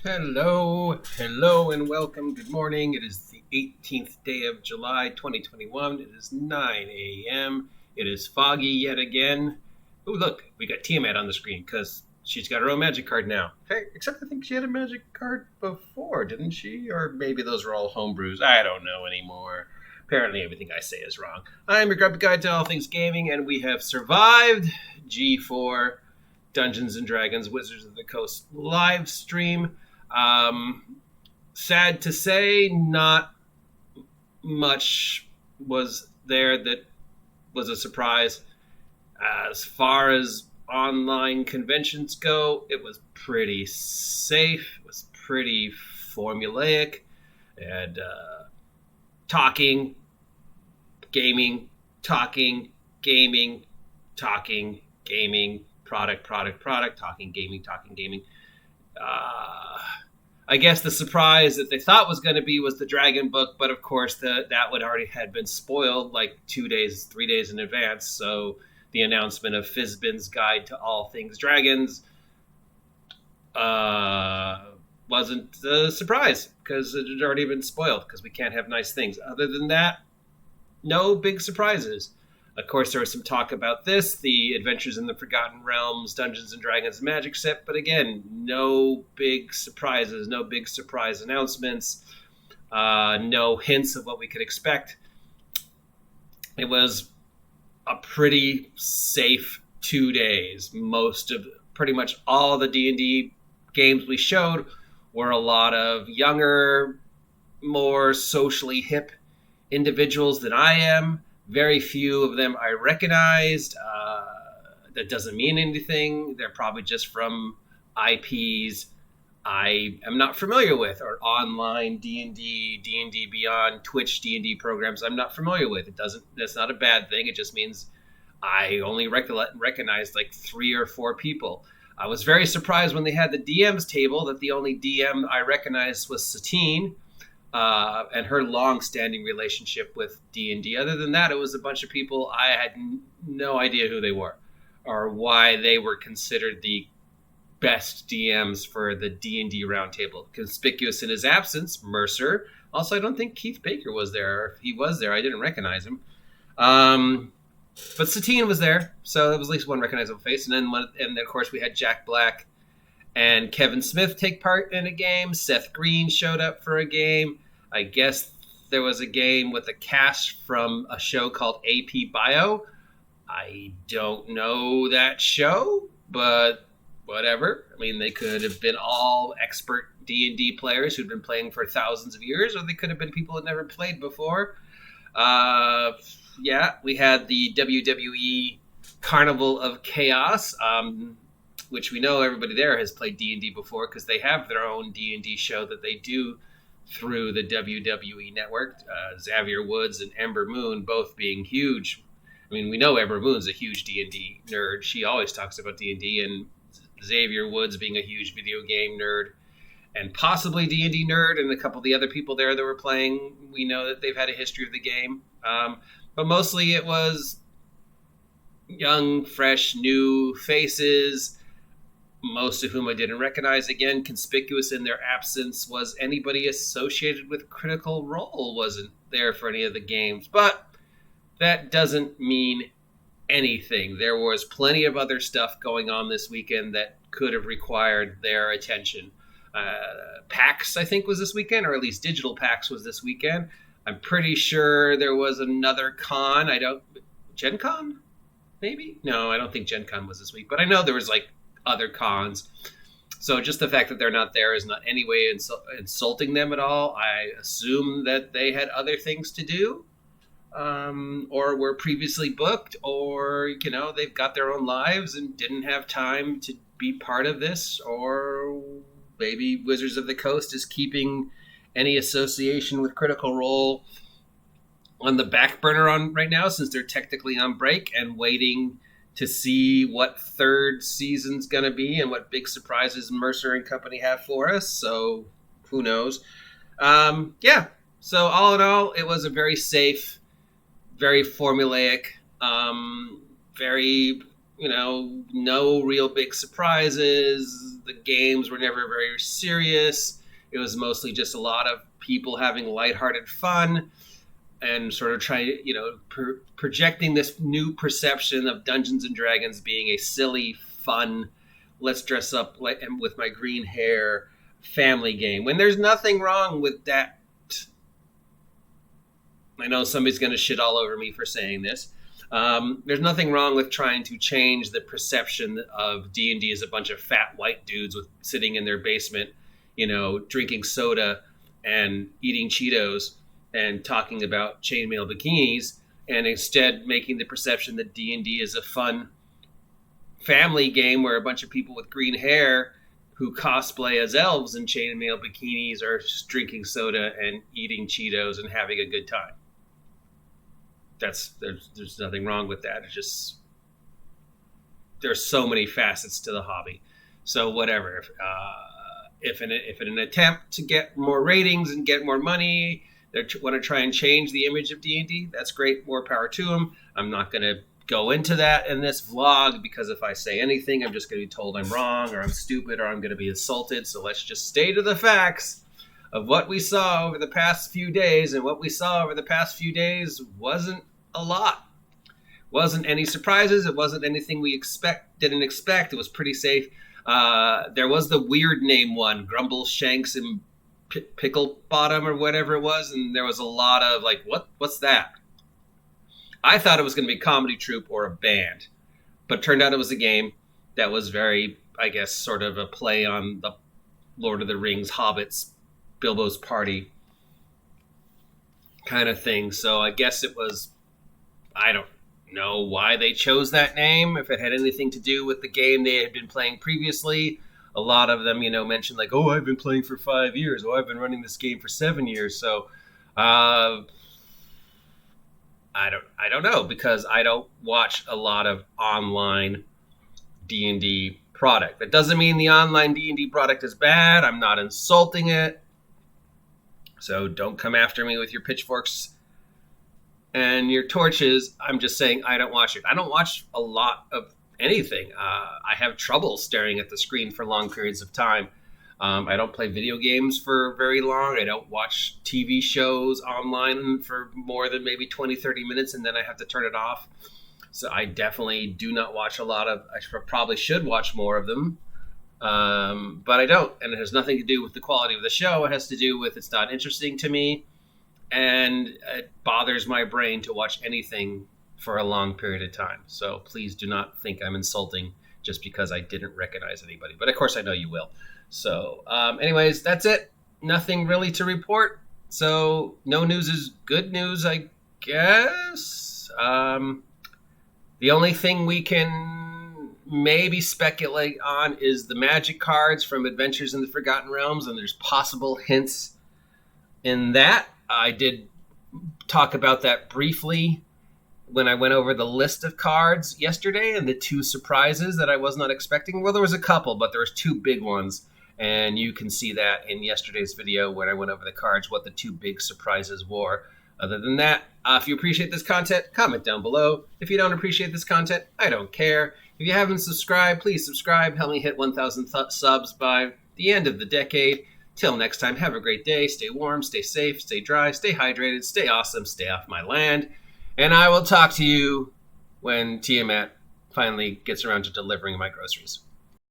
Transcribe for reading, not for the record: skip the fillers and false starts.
Hello, and welcome. Good morning. It is the 18th day of July, 2021. It is 9 a.m. It is foggy yet again. Oh, look, we got Tiamat on the screen because she's got her own magic card now. Hey, except I think she had a magic card before, didn't she? Or maybe those were all homebrews. I don't know anymore. Apparently everything I say is wrong. I'm your grumpy guide to all things gaming, and we have survived G4 Dungeons & Dragons Wizards of the Coast live stream. Sad to say, not much was there that was a surprise. As far as online conventions go, it was pretty safe. It was pretty formulaic. And talking, gaming, talking, gaming, talking, gaming, product, talking, gaming. I guess the surprise that they thought was going to be was the Dragon book, but of course that would already had been spoiled like 3 days in advance. So the announcement of Fizbin's Guide to All Things Dragons wasn't a surprise because it had already been spoiled because we can't have nice things. Other than that, no big surprises. Of course, there was some talk about this, the Adventures in the Forgotten Realms, Dungeons & Dragons Magic set, but again, no big surprises, no big surprise announcements, no hints of what we could expect. It was a pretty safe 2 days. Pretty much all the D&D games we showed were a lot of younger, more socially hip individuals than I am. Very few of them I recognized. That doesn't mean anything. They're probably just from IPs I am not familiar with, or online D&D, D&D Beyond, Twitch D&D programs I'm not familiar with. That's not a bad thing. It just means I only recognized like 3 or 4 people. I was very surprised when they had the DM's table that the only DM I recognized was Satine. And her long-standing relationship with D&D. Other than that, it was a bunch of people I had no idea who they were or why they were considered the best DMs for the D&D roundtable. Conspicuous in his absence, Mercer. Also, I don't think Keith Baker was there. If he was there, I didn't recognize him. But Satine was there, so it was at least one recognizable face. And then of course, we had Jack Black and Kevin Smith take part in a game. Seth Green showed up for a game. I guess there was a game with a cast from a show called AP Bio. I don't know that show, but whatever. I mean, they could have been all expert D&D players who'd been playing for thousands of years, or they could have been people who'd never played before. We had the WWE Carnival of Chaos, which we know everybody there has played D&D before because they have their own D&D show that they do through the WWE network. Xavier Woods and Ember Moon both being huge. I mean, we know Ember Moon's a huge D&D nerd. She always talks about D&D, and Xavier Woods being a huge video game nerd and possibly D&D nerd, and a couple of the other people there that were playing, we know that they've had a history of the game. But mostly it was young, fresh, new faces, most of whom I didn't recognize. Again, conspicuous in their absence was anybody associated with Critical Role wasn't there for any of the games. But that doesn't mean anything. There was plenty of other stuff going on this weekend that could have required their attention. PAX, I think, was this weekend, or at least Digital PAX was this weekend. I'm pretty sure there was another con. Gen Con? Maybe? No, I don't think Gen Con was this week. But I know there was like other cons. So just the fact that they're not there is not any way insulting them at all. I assume that they had other things to do, or were previously booked, or, they've got their own lives and didn't have time to be part of this, or maybe Wizards of the Coast is keeping any association with Critical Role on the back burner right now, since they're technically on break and waiting to see what third season's going to be and what big surprises Mercer and company have for us. So who knows? So all in all, it was a very safe, very formulaic, very no real big surprises. The games were never very serious. It was mostly just a lot of people having lighthearted fun and sort of trying, projecting this new perception of Dungeons and Dragons being a silly, fun, let's dress up like and with my green hair family game. When there's nothing wrong with that. I know somebody's going to shit all over me for saying this. There's nothing wrong with trying to change the perception of D&D as a bunch of fat white dudes sitting in their basement, drinking soda and eating Cheetos and talking about chainmail bikinis, and instead making the perception that D&D is a fun family game where a bunch of people with green hair who cosplay as elves in chainmail bikinis are drinking soda and eating Cheetos and having a good time. There's nothing wrong with that. It's just there's so many facets to the hobby. So whatever. If in an attempt to get more ratings and get more money, they want to try and change the image of D&D, that's great. More power to them. I'm not going to go into that in this vlog because if I say anything, I'm just going to be told I'm wrong or I'm stupid or I'm going to be insulted. So let's just stay to the facts of what we saw over the past few days. And what we saw over the past few days wasn't a lot. Wasn't any surprises. It wasn't anything we didn't expect. It was pretty safe. There was the weird name one, Grumble Shanks and Pickle Bottom or whatever it was, and there was a lot of like, what's that? I thought it was going to be a comedy troupe or a band, but turned out it was a game that was very, I guess, sort of a play on the Lord of the Rings, Hobbits, Bilbo's Party kind of thing. So I guess it was, I don't know why they chose that name, if it had anything to do with the game they had been playing previously. A lot of them, mentioned like, oh, I've been playing for 5 years. Oh, I've been running this game for 7 years. So I don't know, because I don't watch a lot of online D&D product. That doesn't mean the online D&D product is bad. I'm not insulting it. So don't come after me with your pitchforks and your torches. I'm just saying I don't watch it. I don't watch a lot of anything. I have trouble staring at the screen for long periods of time. I don't play video games for very long. I don't watch TV shows online for more than maybe 20, 30 minutes, and then I have to turn it off. So I definitely do not watch a lot of, I probably should watch more of them, but I don't. And it has nothing to do with the quality of the show. It has to do with it's not interesting to me, and it bothers my brain to watch anything for a long period of time. So please do not think I'm insulting just because I didn't recognize anybody. But of course I know you will. So anyways, that's it. Nothing really to report. So no news is good news, I guess. The only thing we can maybe speculate on is the magic cards from Adventures in the Forgotten Realms, and there's possible hints in that. I did talk about that briefly when I went over the list of cards yesterday and the two surprises that I was not expecting. Well, there was a couple, but there was two big ones. And you can see that in yesterday's video when I went over the cards, what the two big surprises were. Other than that, if you appreciate this content, comment down below. If you don't appreciate this content, I don't care. If you haven't subscribed, please subscribe. Help me hit 1,000 subs by the end of the decade. Till next time, have a great day. Stay warm, stay safe, stay dry, stay hydrated, stay awesome, stay off my land. And I will talk to you when Tiamat finally gets around to delivering my groceries.